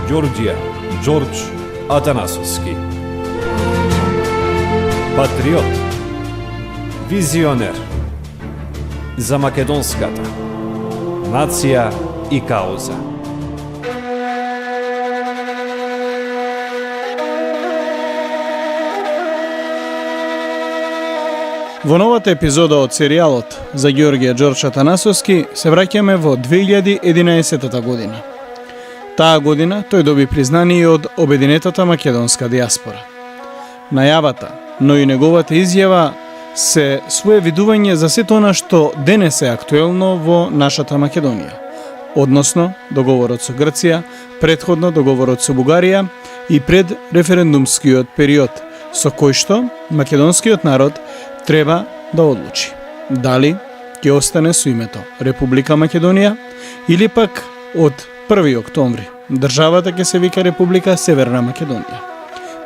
Ѓорѓија, Џорџ, Атанасоски. Патриот, визионер за македонската нација и кауза. Во новата епизода од серијалот за Ѓорѓија Џорџ Атанасоски се враќаме во 2011 година. Таа година тој доби признание од обединетата македонска диаспора. Најавата, но и неговата изјава се свое видување за сето она што денес е актуелно во нашата Македонија, односно договорот со Грција, претходно договорот со Бугарија и пред референдумскиот период, со кој што македонскиот народ треба да одлучи дали ќе остане со името Република Македонија или пак од 1 октомври државата ќе се вика Република Северна Македонија.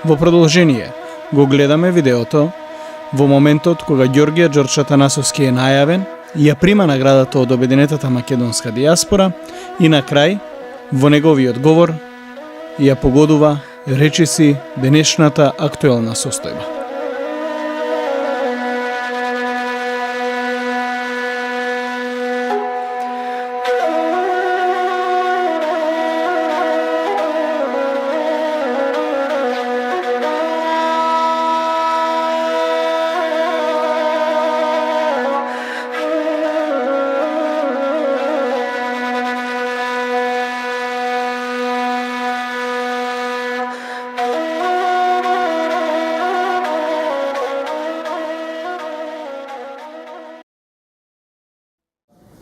Во продолжение го гледаме видеото во моментот кога Ѓорѓија Џорџ Атанасоски е најавен и ја прима наградата од обединетата македонска диаспора и на крај во неговиот говор ја погодува речиси денешната актуелна состојба.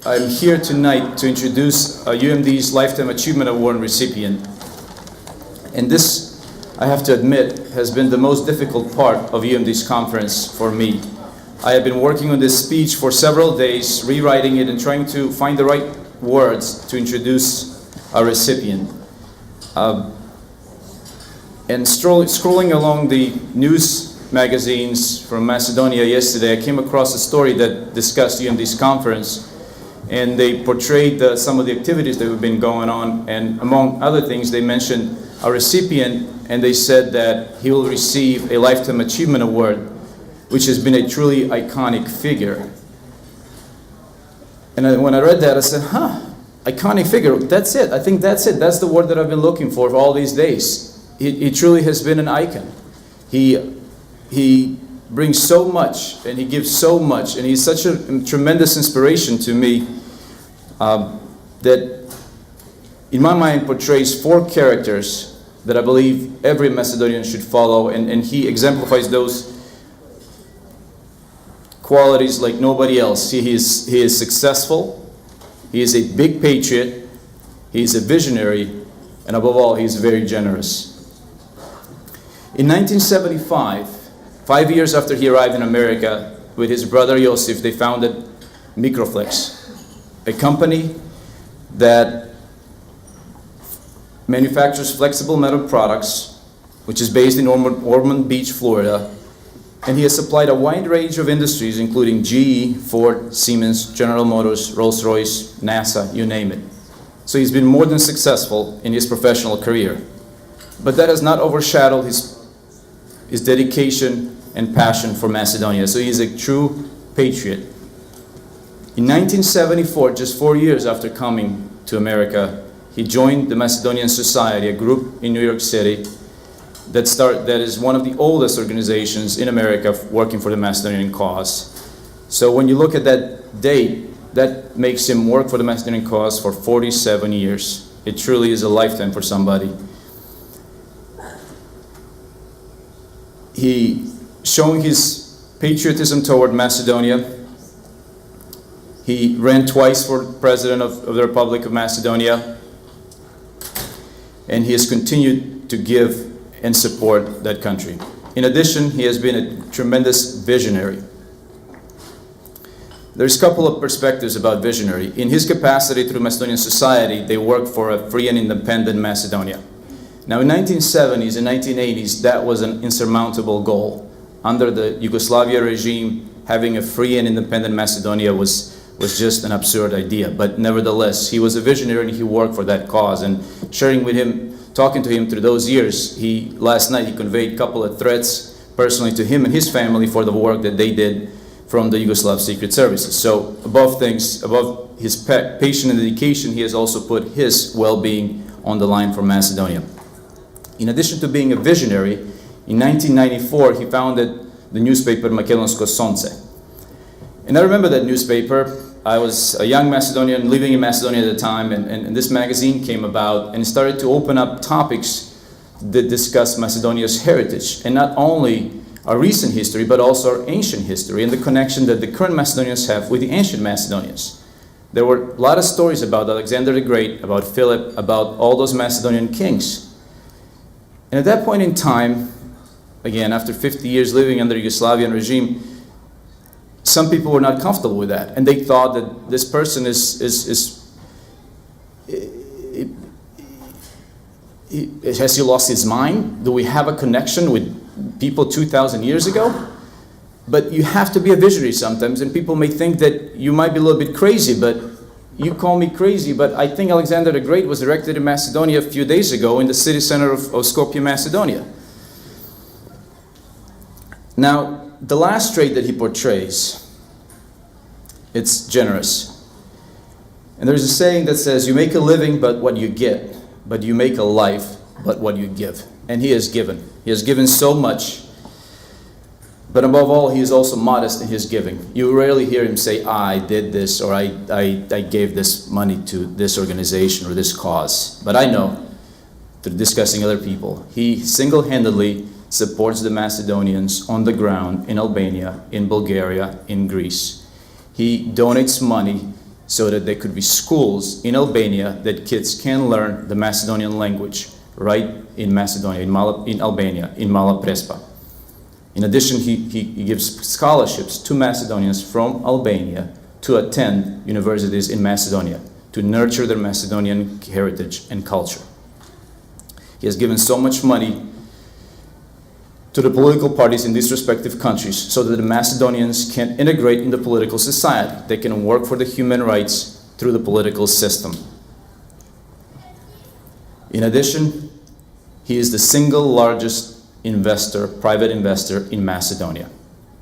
I'm here tonight to introduce UMD's Lifetime Achievement Award recipient. And this, I have to admit, has been the most difficult part of UMD's conference for me. I have been working on this speech for several days, rewriting it and trying to find the right words to introduce our recipient. And scrolling along the news magazines from Macedonia yesterday, I came across a story that discussed UMD's conference. And they portrayed some of the activities that have been going on, and among other things, they mentioned a recipient, and they said that he will receive a Lifetime Achievement Award, which has been a truly iconic figure. And when I read that, I said, iconic figure, that's it. I think that's it. That's the word that I've been looking for all these days. He truly has been an icon. He brings so much, and he gives so much, and he's such a tremendous inspiration to me that, in my mind, portrays 4 characters that I believe every Macedonian should follow, and he exemplifies those qualities like nobody else. He is successful, he is a big patriot, he is a visionary, and above all, he is very generous. In 1975, 5 years after he arrived in America, with his brother Josif, they founded Microflex, a company that manufactures flexible metal products, which is based in Ormond Beach, Florida. And he has supplied a wide range of industries, including GE, Ford, Siemens, General Motors, Rolls-Royce, NASA, you name it. So he's been more than successful in his professional career. But that has not overshadowed his dedication and passion for Macedonia. So he is a true patriot. In 1974, just 4 years after coming to America, he joined the Macedonian Society, a group in New York City that is one of the oldest organizations in America working for the Macedonian cause. So when you look at that date, that makes him work for the Macedonian cause for 47 years. It truly is a lifetime for somebody. He, showing his patriotism toward Macedonia, he ran twice for president of the Republic of Macedonia, and he has continued to give and support that country. In addition, he has been a tremendous visionary. There's a couple of perspectives about visionary. In his capacity through Macedonian society, they worked for a free and independent Macedonia. Now in 1970s and 1980s, that was an insurmountable goal. Under the Yugoslavia regime, having a free and independent Macedonia was just an absurd idea. But nevertheless, he was a visionary and he worked for that cause. And sharing with him, talking to him through those years, last night he conveyed a couple of threats personally to him and his family for the work that they did from the Yugoslav Secret Services. So above his passion and dedication, he has also put his well-being on the line for Macedonia. In addition to being a visionary, in 1994 he founded the newspaper Makedonsko Sonce. And I remember that newspaper. I was a young Macedonian living in Macedonia at the time, and this magazine came about and started to open up topics that discuss Macedonia's heritage, and not only our recent history, but also our ancient history and the connection that the current Macedonians have with the ancient Macedonians. There were a lot of stories about Alexander the Great, about Philip, about all those Macedonian kings. And at that point in time, again, after 50 years living under Yugoslavian regime, some people were not comfortable with that, and they thought that this person has he lost his mind? Do we have a connection with people 2,000 years ago? But you have to be a visionary sometimes, and people may think that you might be a little bit crazy, but you call me crazy, but I think Alexander the Great was erected in Macedonia a few days ago in the city center of Skopje, Macedonia. Now, the last trait that he portrays, it's generous. And there's a saying that says, you make a living but what you get, but you make a life but what you give. And he has given. He has given so much. But above all, he is also modest in his giving. You rarely hear him say, I did this, or I gave this money to this organization or this cause. But I know, through discussing other people, he single-handedly supports the Macedonians on the ground in Albania, in Bulgaria, in Greece. He donates money so that there could be schools in Albania that kids can learn the Macedonian language right in Macedonia, in Albania, in Mala Prespa. In addition, he gives scholarships to Macedonians from Albania to attend universities in Macedonia, to nurture their Macedonian heritage and culture. He has given so much money to the political parties in these respective countries so that the Macedonians can integrate in the political society. They can work for the human rights through the political system. In addition, he is the single largest investor, private investor in Macedonia.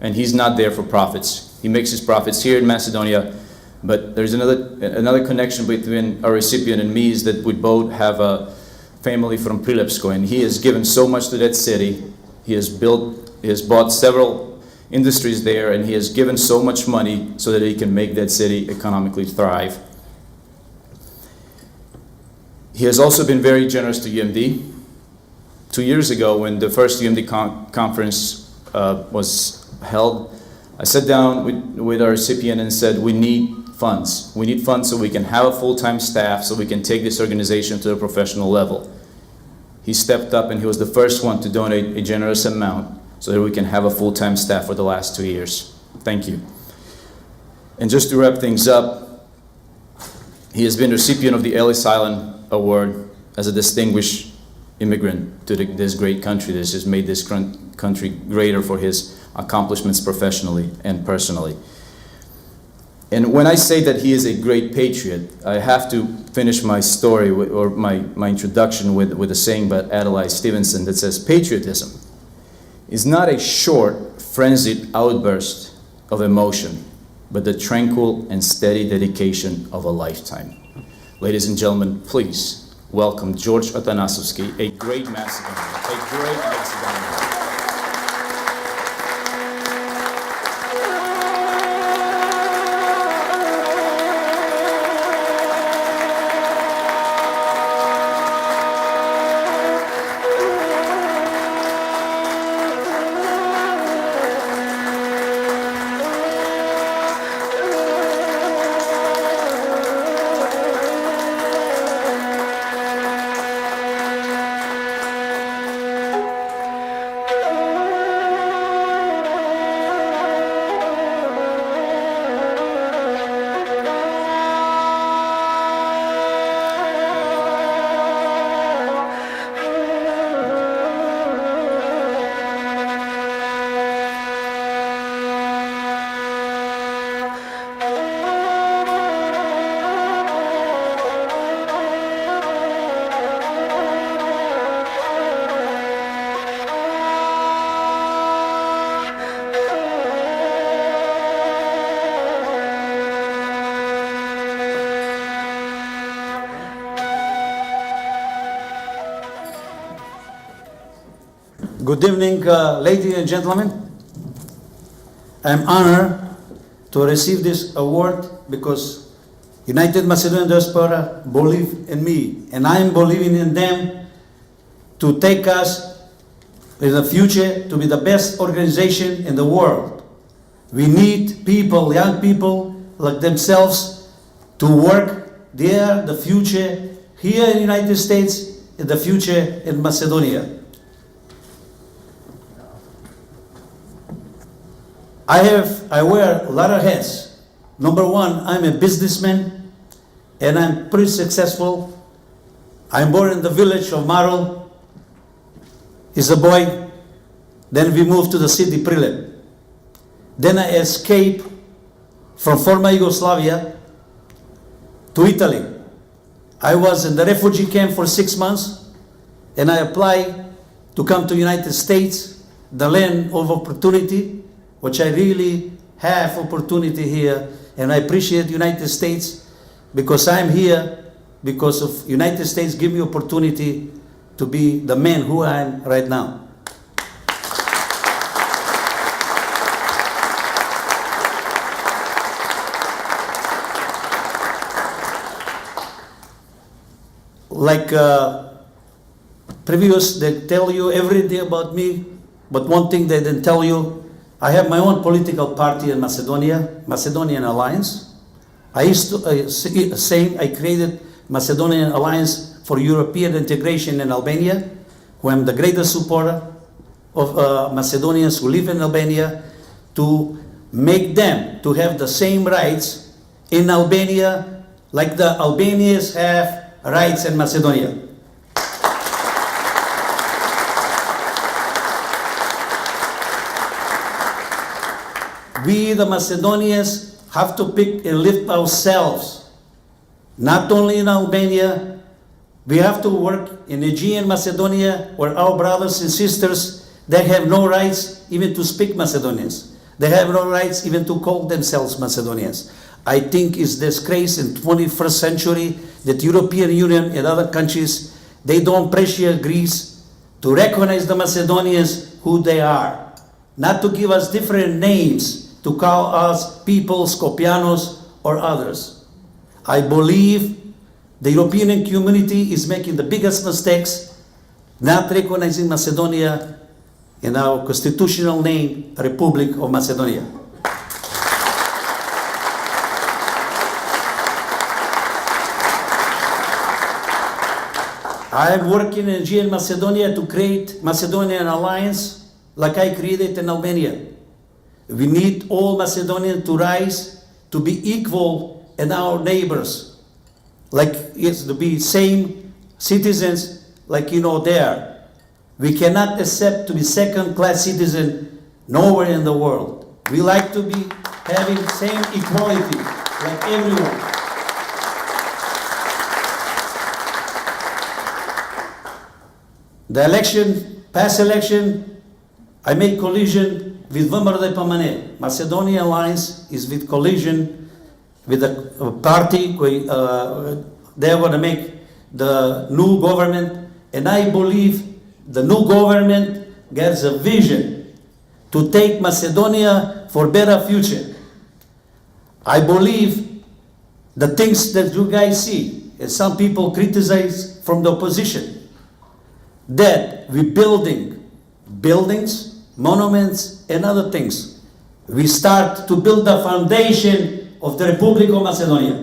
And he's not there for profits. He makes his profits here in Macedonia, but there's another connection between our recipient and me is that we both have a family from Prilepsko, and he has given so much to that city. He has bought several industries there, and he has given so much money so that he can make that city economically thrive. He has also been very generous to UMD. 2 years ago, when the first UMD conference was held, I sat down with our recipient and said, we need funds. We need funds so we can have a full-time staff, so we can take this organization to a professional level. He stepped up and he was the first one to donate a generous amount so that we can have a full-time staff for the last 2 years. Thank you. And just to wrap things up, he has been recipient of the Ellis Island Award as a distinguished immigrant to this great country that has made this country greater for his accomplishments professionally and personally. And when I say that he is a great patriot, I have to finish my story or my introduction with a saying by Adlai Stevenson that says, patriotism is not a short, frenzied outburst of emotion, but the tranquil and steady dedication of a lifetime. Ladies and gentlemen, please welcome Ѓorđ Atanasoski, a great Macedonian, Good evening, ladies and gentlemen. I'm honored to receive this award because United Macedonian Diaspora believe in me, and I'm believing in them to take us in the future to be the best organization in the world. We need people, young people like themselves, to work there, the future here in the United States, in the future in Macedonia. I wear a lot of hats. Number one, I'm a businessman and I'm pretty successful. I'm born in the village of Marol. He's a boy. Then we moved to the city Prilep. Then I escaped from former Yugoslavia to Italy. I was in the refugee camp for 6 months and I applied to come to United States, the land of opportunity, which I really have opportunity here, and I appreciate United States because I'm here because of United States give me opportunity to be the man who I am right now. Like previous, they tell you every day about me, but one thing they didn't tell you, I have my own political party in Macedonia, Macedonian Alliance. I used to say I created Macedonian Alliance for European integration in Albania, who I'm the greatest supporter of Macedonians who live in Albania, to make them to have the same rights in Albania like the Albanians have rights in Macedonia. We, the Macedonians, have to pick and lift ourselves. Not only in Albania, we have to work in Aegean Macedonia, where our brothers and sisters, they have no rights even to speak Macedonians. They have no rights even to call themselves Macedonians. I think it's disgrace in 21st century that European Union and other countries, they don't appreciate Greece to recognize the Macedonians who they are. Not to give us different names, to call us people, Skopjanos or others. I believe the European community is making the biggest mistakes, not recognizing Macedonia in our constitutional name, Republic of Macedonia. I am working in Aegean Macedonia to create Macedonian Alliance like I created in Albania. We need all Macedonians to rise to be equal in our neighbors, like it's to be same citizens like there. We cannot accept to be second-class citizen nowhere in the world. We like to be having same equality like everyone. The election, past election, I made coalition with VMRD Pamane. Macedonian Alliance is with coalition with a party. They want to make the new government, and I believe the new government gets a vision to take Macedonia for better future. I believe the things that you guys see, and some people criticize from the opposition, that we building buildings, monuments, and other things. We start to build the foundation of the Republic of Macedonia.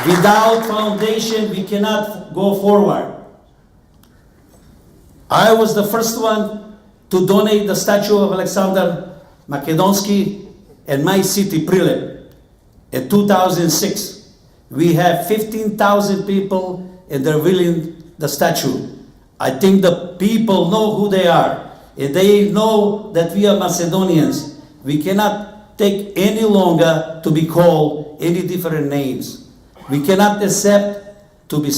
Without foundation, we cannot go forward. I was the first one to donate the statue of Alexander Makedonski in my city, Prilep, in 2006. We have 15,000 people and they're willing the statue. I think the people know who they are. And they know that we are Macedonians. We cannot take any longer to be called any different names. We cannot accept to be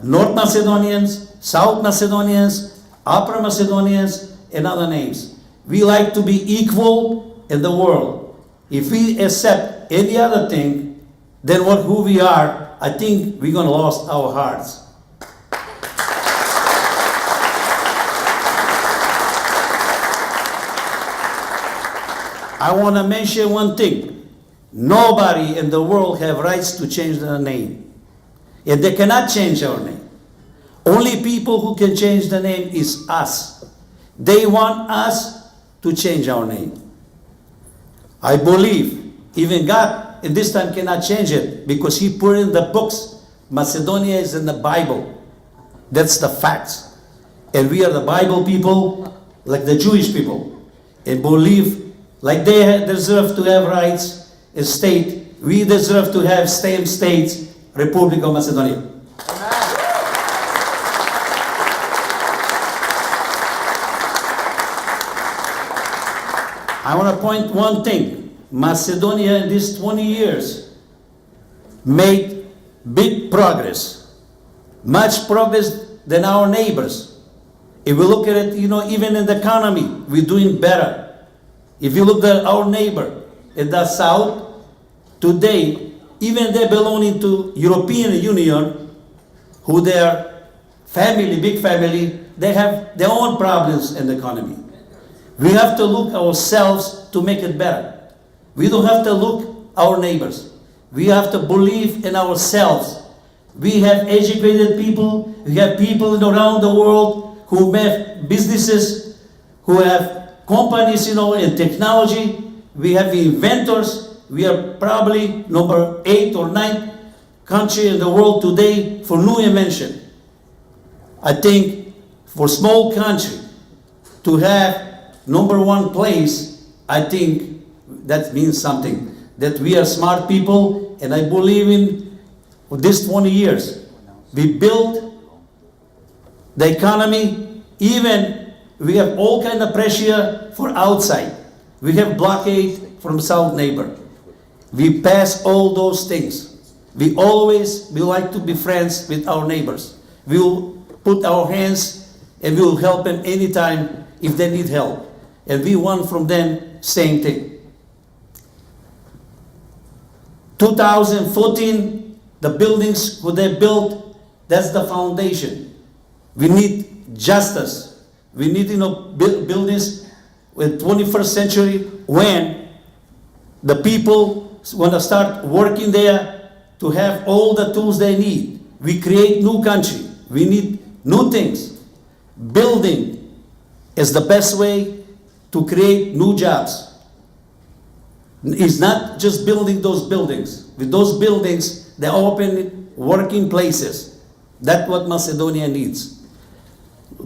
North Macedonians, South Macedonians, Upper Macedonians, and other names. We like to be equal in the world. If we accept any other thing, than who we are, I think we're going to lose our hearts. I want to mention one thing. Nobody in the world have rights to change their name. And they cannot change our name. Only people who can change the name is us. They want us to change our name. I believe even God in this time cannot change it because He put in the books. Macedonia is in the Bible. That's the facts. And we are the Bible people, like the Jewish people, and believe like they deserve to have rights in state, we deserve to have same states, Republic of Macedonia. I want to point one thing. Macedonia in these 20 years made big progress, much progress than our neighbors. If we look at it, even in the economy, we're doing better. If you look at our neighbor in the south, today, even they belonging to European Union, who they are family, big family, they have their own problems in the economy. We have to look ourselves to make it better. We don't have to look our neighbors. We have to believe in ourselves. We have educated people. We have people around the world who have businesses, who have companies, in technology. We have inventors. We are probably number 8 or 9 country in the world today for new invention. I think for small country to have number 1 place, I think that means something. That we are smart people, and I believe in this 20 years, we built the economy. Even we have all kind of pressure for outside. We have blockade from south neighbor. We pass all those things. We like to be friends with our neighbors. We will put our hands and we will help them anytime if they need help. And we want from them same thing. 2014, the buildings who they built, that's the foundation. We need justice. We need buildings with 21st century when the people want to start working there to have all the tools they need. We create new country. We need new things. Building is the best way to create new jobs. It's not just building those buildings. With those buildings, they open working places. That's what Macedonia needs.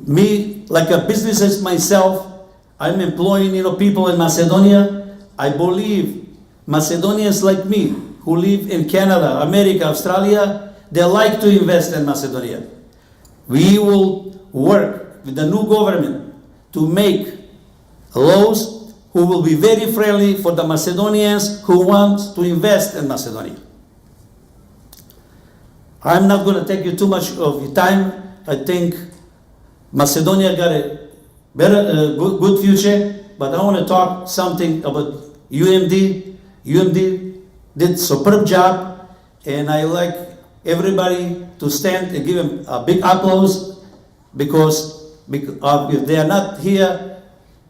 Me, like a business myself, I'm employing people in Macedonia. I believe Macedonians like me who live in Canada, America, Australia, they like to invest in Macedonia. We will work with the new government to make laws who will be very friendly for the Macedonians who want to invest in Macedonia. I'm not going to take you too much of your time. I think Macedonia got a better, good future, but I want to talk something about UMD. UMD did superb job, and I like everybody to stand and give them a big applause because if they are not here,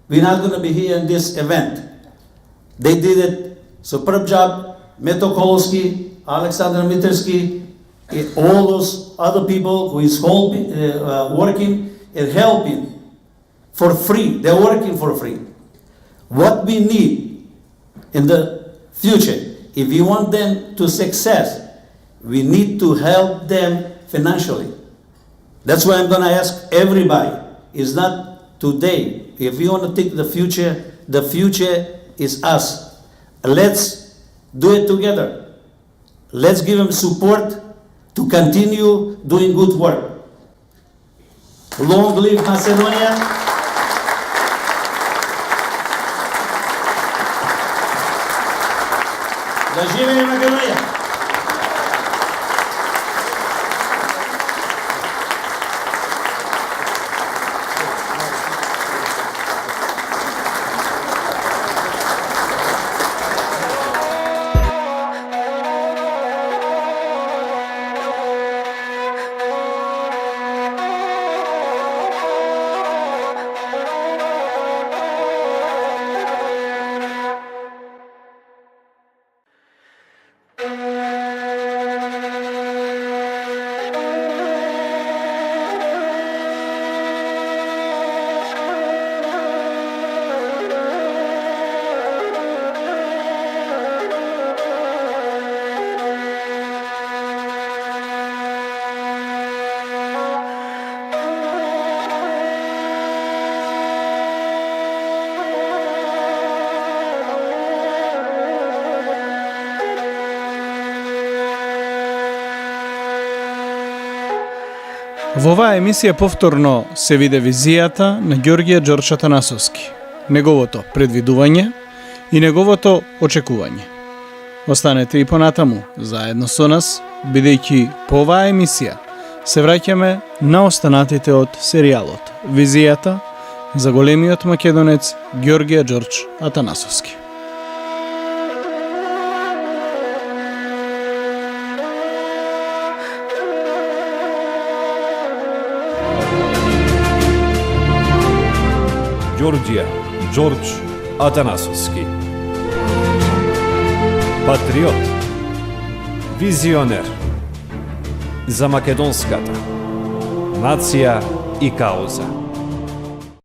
we're not going to be here in this event. They did it superb job. Meto Kolowski, Alexander Mitersky, all those other people who is working and helping for free. They're working for free. What we need in the future, if we want them to success, we need to help them financially. That's why I'm going to ask everybody. It's not today. If we want to think the future is us. Let's do it together. Let's give them support to continue doing good work. Long live Macedonia. Da živi Makedonija. Во оваа емисија повторно се виде визијата на Ѓорѓија Џорџ Атанасоски, неговото предвидување и неговото очекување. Останете и понатаму заедно со нас, бидејќи по оваа емисија се враќаме на останатите од серијалот Визијата за големиот македонец Ѓорѓија Џорџ Атанасоски. Ѓорѓија Џорџ Атанасоски. Патриот, визионер за македонската нација и кауза.